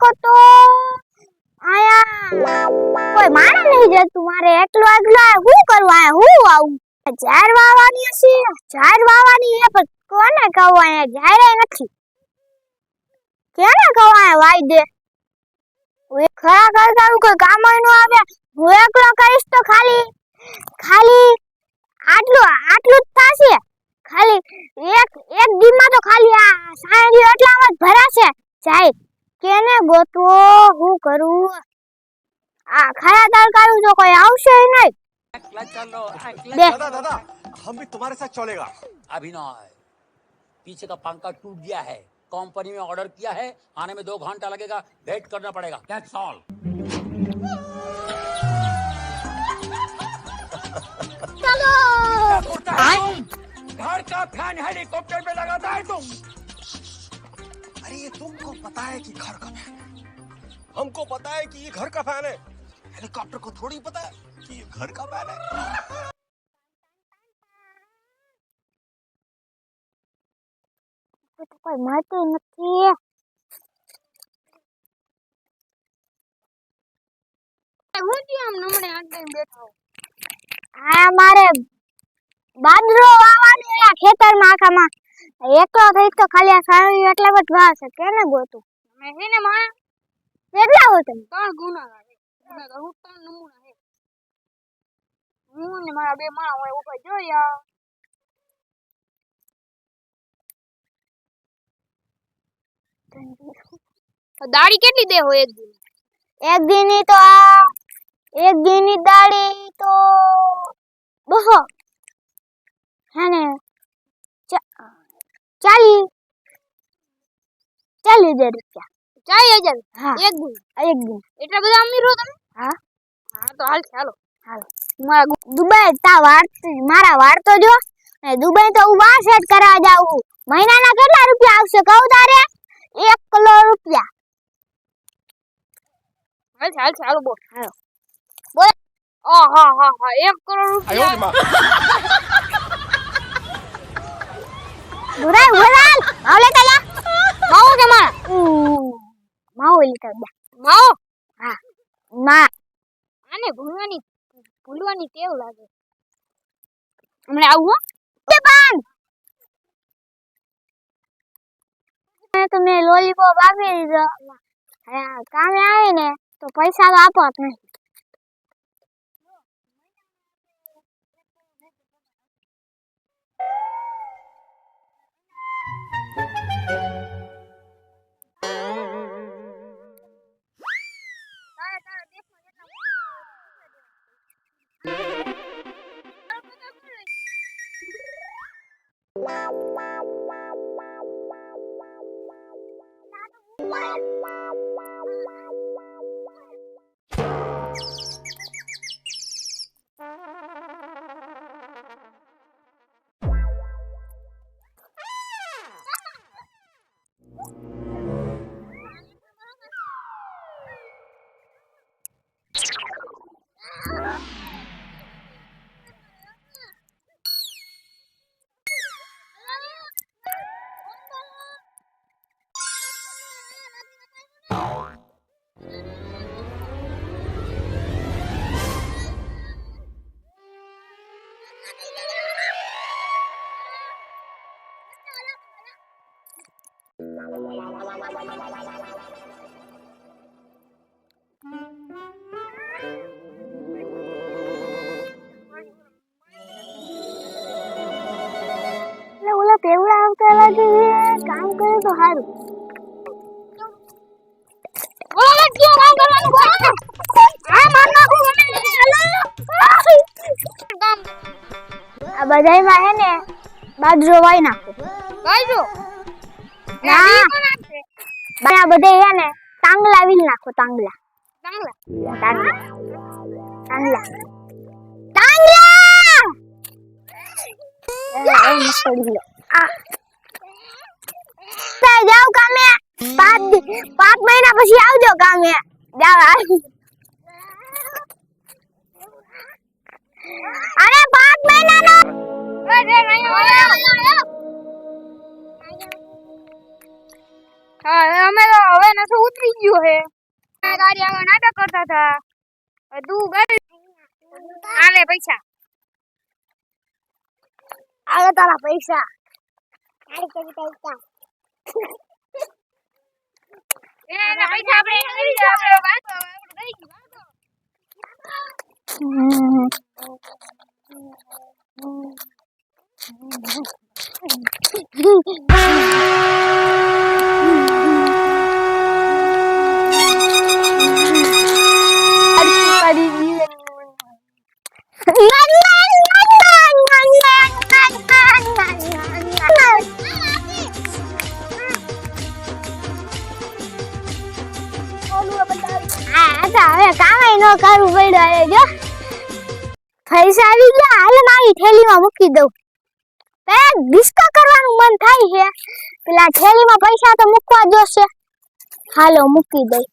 को तो आया कोई माने नहीं जતું મારે એકલો હું કરવા આયા હું આવું ઝાડ વાવવાની છે ઝાડ વાવવાની હે પણ કોને કહું આયા ઝાડે નથી કેને કહું આયા વાઈ દે હું ખરા કરતા કોઈ કામ ન આવે હું એકલો કરીશ તો ખાલી આટલું જ થાશે ખાલી એક દીમાં તો ખાલી આ સાંજે એટલામાં જ ભરાશે જાય કેને ગોતવો હું કરું આ ખરા તડકાનું તો કોઈ આવશે નહીં दादा दादा हम भी तुम्हारे साथ चलेगा अभिनय पीछे का पंखा टूट गया है कंपनी में ऑर्डर किया है आने में 2 घंटा लगेगा वेट करना पड़ेगा दैट्स ऑल चलो घर का फैन हेलीकॉप्टर में लगाता है तुम अरे ये तुमको पता है कि घर का फैन है हमको पता है कि ये घर का फैन है हेलीकॉप्टर को थोड़ी पता है कि ये घर का फैन है તો કોઈ મળતું નથી હું જ આમ નમણે આંટીને બેઠો આ મારે બાજરો વાવવાની આ ખેતરમાં આખામાં એકલો થઈ તો ખાલી આ સારી એટલે બટ વાવશે કેને ગોતું મે હે ને માં કેટલા હોય તમે 3 ગુના લાગે મને તો હું 3 નમૂના હે હું ને મારા બે માં હોય ઉપર જોયા દાડી કેટલી દે હોય એક દિનની તો આ એક દિનની દાડી તો 200 હે ને 40,000 રૂપિયા 40,000 હા એક દિન એટલા બધા અમીર હો તમે હા હા તો હાલો મારા દુબઈ તા મારા વાળ તો જો ને દુબઈ તો હું વાળ સેટ કરવા જાઉં મહિનાના કેટલા રૂપિયા આવશે કહું તારે 1 કરોડ રૂપિયા હાલ બોલ હા 1 કરોડ રૂપિયા દુરાઈ હોલાલ માવ લેતા જા માવ કે માવ લેતા જા માવ હા માં આને ભૂલવાની ટેવ લાગે હમણે આવું હો પણ તમે લોલીપોપ આપી દીધો હા કામે આવે ને તો પૈસા તો આપો જ નહીં પેવડા આવતા લાગે કામ કરે તો સારું ઓલા ક્યાં કામ કરવાનું આ માર નાખું કામ આ બધાયમાં હે ને બાજરો વાઈ નાખો બાજરો ના બા બધે હે ને તાંગલા વીલ નાખો તાંગલા મસ્ત જાવ કામે 5 મહિના પછી આવજો કામે જાવ અરે 5 મહિનાનો હા અમે તો હવે નસો ઉતરી ગયો હે આ ગાડી આગળ નાટક કરતા હતા હવે તું ગાડી આલે પૈસા આલે તારા પૈસા આલે પૈસા એના પૈસા આપણે લઈ જા આપણે વાતો આપણે દઈ ગયું હવે કામય ન કરવું પડ્યું જો પૈસા આવી ગયા હાલ મારી થેલીમાં મૂકી દઉં ડિસ્કો કરવાનું મન થાય છે પેલા થેલીમાં પૈસા તો મૂકવા જોશે હાલો મૂકી દઈ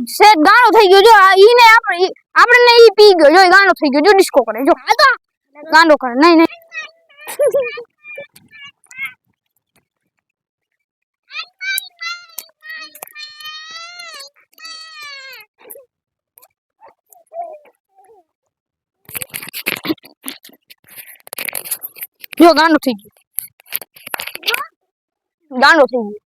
સેટ ગાણો થઈ ગયો જો ઈને આપણે ઈ પી ગયો જો ગાણો થઈ ગયો જો ડિસ્કો કરે જો ગાંડો કરે નહીં નહીં જો ગાંડો થઈ ગયો ગાંડો થઈ ગયો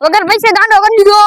વગર પૈસે ગાંડો કરી દીધો